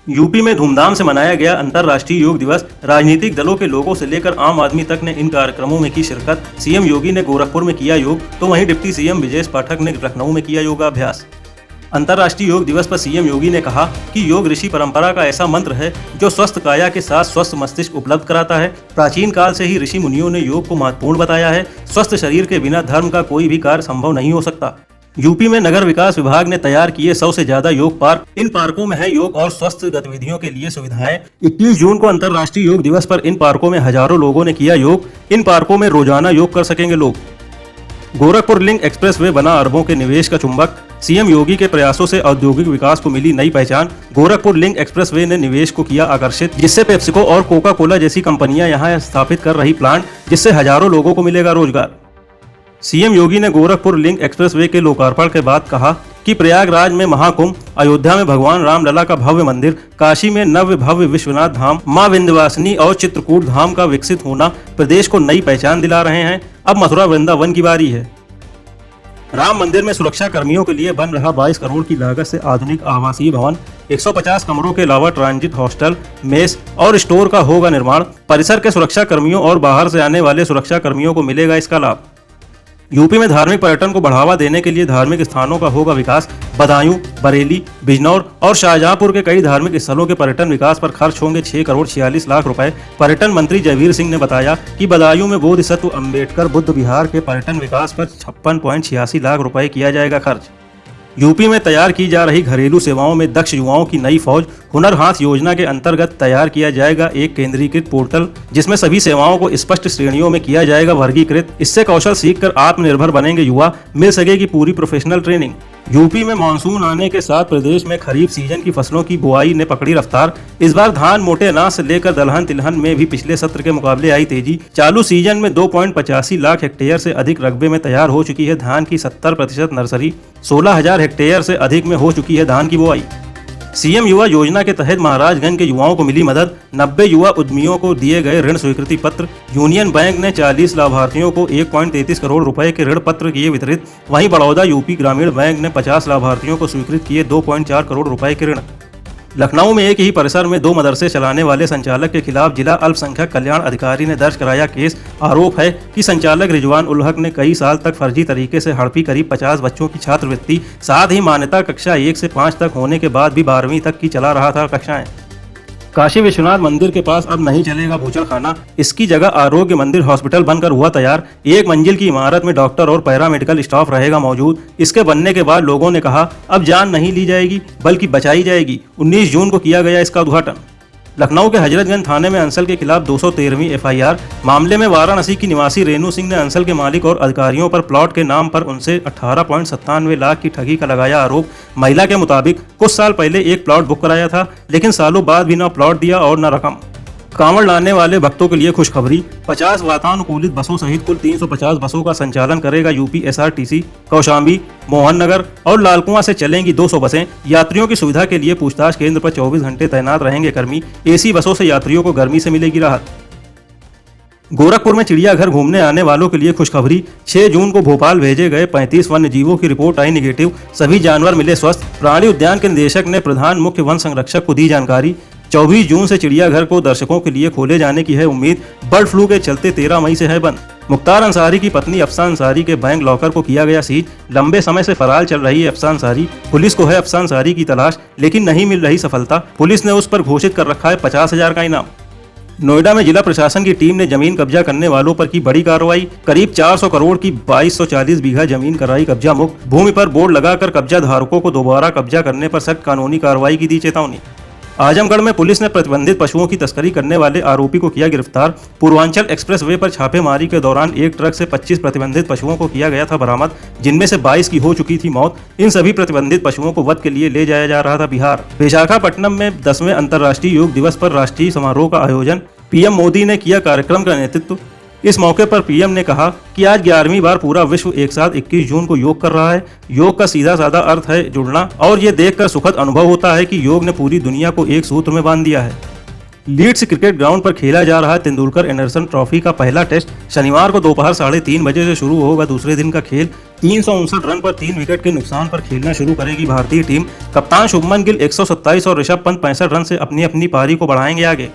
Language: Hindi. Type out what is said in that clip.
यूपी में धूमधाम से मनाया गया अंतर्राष्ट्रीय योग दिवस। राजनीतिक दलों के लोगों से लेकर आम आदमी तक ने इन कार्यक्रमों में की शिरकत। सीएम योगी ने गोरखपुर में किया योग, तो वहीं डिप्टी सीएम विजय पाठक ने लखनऊ में किया योगाभ्यास। अंतर्राष्ट्रीय योग दिवस पर सीएम योगी ने कहा कि योग ऋषि परंपरा का ऐसा मंत्र है जो स्वस्थ काया के साथ स्वस्थ मस्तिष्क उपलब्ध कराता है। प्राचीन काल से ही ऋषि मुनियों ने योग को महत्वपूर्ण बताया है। स्वस्थ शरीर के बिना धर्म का कोई भी कार्य संभव नहीं हो सकता। यूपी में नगर विकास विभाग ने तैयार किए 100 से ज्यादा योग पार्क। इन पार्कों में है योग और स्वस्थ गतिविधियों के लिए सुविधाएं। 21 जून को अंतर्राष्ट्रीय योग दिवस पर इन पार्कों में हजारों लोगों ने किया योग। इन पार्कों में रोजाना योग कर सकेंगे लोग। गोरखपुर लिंक एक्सप्रेसवे बना अरबों के निवेश का चुंबक। सीएम योगी के प्रयासों से औद्योगिक विकास को मिली नई पहचान। गोरखपुर लिंक एक्सप्रेसवे ने निवेश को किया आकर्षित, जिससे पेप्सिको और कोका कोला जैसी कंपनियां यहां स्थापित कर रही प्लांट, जिससे हजारों लोगों को मिलेगा रोजगार। सीएम योगी ने गोरखपुर लिंक एक्सप्रेसवे के लोकार्पण के बाद कहा कि प्रयागराज में महाकुंभ, अयोध्या में भगवान रामलला का भव्य मंदिर, काशी में नव्य भव्य विश्वनाथ धाम, मां विंध्यवासिनी और चित्रकूट धाम का विकसित होना प्रदेश को नई पहचान दिला रहे हैं। अब मथुरा वृंदावन की बारी है। राम मंदिर में सुरक्षा कर्मियों के लिए बन रहा 22 करोड़ की लागत से आधुनिक आवासीय भवन। 150 कमरों के अलावा ट्रांजिट हॉस्टल, मेस और स्टोर का होगा निर्माण। परिसर के सुरक्षा कर्मियों और बाहर से आने वाले सुरक्षा कर्मियों को मिलेगा इसका लाभ। यूपी में धार्मिक पर्यटन को बढ़ावा देने के लिए धार्मिक स्थानों का होगा विकास। बदायूं, बरेली, बिजनौर और शाहजहांपुर के कई धार्मिक स्थलों के पर्यटन विकास पर खर्च होंगे 6 करोड़ 46 लाख रुपए। पर्यटन मंत्री जयवीर सिंह ने बताया कि बदायूं में बोधिसत्व अम्बेडकर बुद्ध विहार के पर्यटन विकास पर 56.86 लाख रुपए किया जाएगा खर्च। यूपी में तैयार की जा रही घरेलू सेवाओं में दक्ष युवाओं की नई फौज। हुनर हाथ योजना के अंतर्गत तैयार किया जाएगा एक केंद्रीकृत पोर्टल, जिसमें सभी सेवाओं को स्पष्ट श्रेणियों में किया जाएगा वर्गीकृत। इससे कौशल सीखकर आत्मनिर्भर बनेंगे युवा, मिल सकेगी पूरी प्रोफेशनल ट्रेनिंग। यूपी में मानसून आने के साथ प्रदेश में खरीफ सीजन की फसलों की बुआई ने पकड़ी रफ्तार। इस बार धान, मोटे अनाज से लेकर दलहन तिलहन में भी पिछले सत्र के मुकाबले आई तेजी। चालू सीजन में 2.85 लाख हेक्टेयर से अधिक रकबे में तैयार हो चुकी है धान की 70% नर्सरी। 16,000 हेक्टेयर से अधिक में हो चुकी है धान की बुआई। सीएम युवा योजना के तहत महाराजगंज के युवाओं को मिली मदद। 90 युवा उद्यमियों को दिए गए ऋण स्वीकृति पत्र। यूनियन बैंक ने 40 लाभार्थियों को 1.33 करोड़ रुपए के ऋण पत्र किए वितरित। वहीं बड़ौदा यूपी ग्रामीण बैंक ने 50 लाभार्थियों को स्वीकृत किए 2.4 करोड़ रुपए के ऋण। लखनऊ में एक ही परिसर में 2 मदरसे चलाने वाले संचालक के खिलाफ जिला अल्पसंख्यक कल्याण अधिकारी ने दर्ज कराया केस। आरोप है कि संचालक रिजवान उल हक ने कई साल तक फर्जी तरीके से हड़पी करीब 50 बच्चों की छात्रवृत्ति, साथ ही मान्यता कक्षा 1 से 5 तक होने के बाद भी 12वीं तक की चला रहा था कक्षाएं। काशी विश्वनाथ मंदिर के पास अब नहीं चलेगा बूचड़ खाना। इसकी जगह आरोग्य मंदिर हॉस्पिटल बनकर हुआ तैयार। 1 मंजिल की इमारत में डॉक्टर और पैरामेडिकल स्टाफ रहेगा मौजूद। इसके बनने के बाद लोगों ने कहा अब जान नहीं ली जाएगी बल्कि बचाई जाएगी। 19 जून को किया गया इसका उद्घाटन। लखनऊ के हजरतगंज थाने में अंसल के खिलाफ 213वीं एफआईआर। मामले में वाराणसी की निवासी रेनू सिंह ने अंसल के मालिक और अधिकारियों पर प्लॉट के नाम पर उनसे 18.97 लाख की ठगी का लगाया आरोप। महिला के मुताबिक कुछ साल पहले एक प्लॉट बुक कराया था, लेकिन सालों बाद भी न प्लॉट दिया और न रकम। कांवड़ लाने वाले भक्तों के लिए खुशखबरी। 50 वातानुकूलित बसों सहित कुल 350 बसों का संचालन करेगा यूपी एसआरटीसी। कौशाम्बी, मोहन नगर और लालकुआं से चलेंगी 200 बसें। यात्रियों की सुविधा के लिए पूछताछ केंद्र पर 24 घंटे तैनात रहेंगे कर्मी। एसी बसों से यात्रियों को गर्मी से मिलेगी राहत। गोरखपुर में चिड़ियाघर घूमने आने वालों के लिए खुशखबरी। 6 जून को भोपाल भेजे गए 35 वन्य जीवों की रिपोर्ट आई निगेटिव। सभी जानवर मिले स्वस्थ। प्राणी उद्यान के निदेशक ने प्रधान मुख्य वन संरक्षक को दी जानकारी। 24 जून से चिड़ियाघर को दर्शकों के लिए खोले जाने की है उम्मीद। बर्ड फ्लू के चलते 13 मई से है बंद। मुख्तार अंसारी की पत्नी अफसा अंसारी के बैंक लॉकर को किया गया सीज। लंबे समय से फरार चल रही है अफसा अंसारी। पुलिस को है अफसा अंसारी की तलाश, लेकिन नहीं मिल रही सफलता। पुलिस ने उस पर घोषित कर रखा है 50,000 का इनाम। नोएडा में जिला प्रशासन की टीम ने जमीन कब्जा करने वालों पर की बड़ी कार्रवाई। करीब 400 करोड़ की 2240 बीघा जमीन कराई कब्जा मुक्त। भूमि पर बोर्ड लगाकर कब्जा धारकों को दोबारा कब्जा करने पर सख्त कानूनी कार्रवाई की दी चेतावनी। आजमगढ़ में पुलिस ने प्रतिबंधित पशुओं की तस्करी करने वाले आरोपी को किया गिरफ्तार। पूर्वांचल एक्सप्रेसवे पर छापेमारी के दौरान एक ट्रक से 25 प्रतिबंधित पशुओं को किया गया था बरामद, जिनमें से 22 की हो चुकी थी मौत। इन सभी प्रतिबंधित पशुओं को वध के लिए ले जाया जा रहा था बिहार। विशाखापट्टनम में 10वें अंतर्राष्ट्रीय योग दिवस पर राष्ट्रीय समारोह का आयोजन। पीएम मोदी ने किया कार्यक्रम का नेतृत्व। इस मौके पर पीएम ने कहा कि आज 11वीं बार पूरा विश्व एक साथ 21 जून को योग कर रहा है। योग का सीधा साधा अर्थ है जुड़ना, और ये देखकर सुखद अनुभव होता है कि योग ने पूरी दुनिया को एक सूत्र में बांध दिया है। लीड्स क्रिकेट ग्राउंड पर खेला जा रहा तेंदुलकर एंडरसन ट्रॉफी का पहला टेस्ट शनिवार को दोपहर 3:30 बजे से शुरू होगा। दूसरे दिन का खेल 359 रन पर 3 विकेट के नुकसान पर खेलना शुरू करेगी भारतीय टीम। कप्तान शुभमन गिल 127 और ऋषभ पंत 65 रन से अपनी अपनी पारी को बढ़ाएंगे आगे।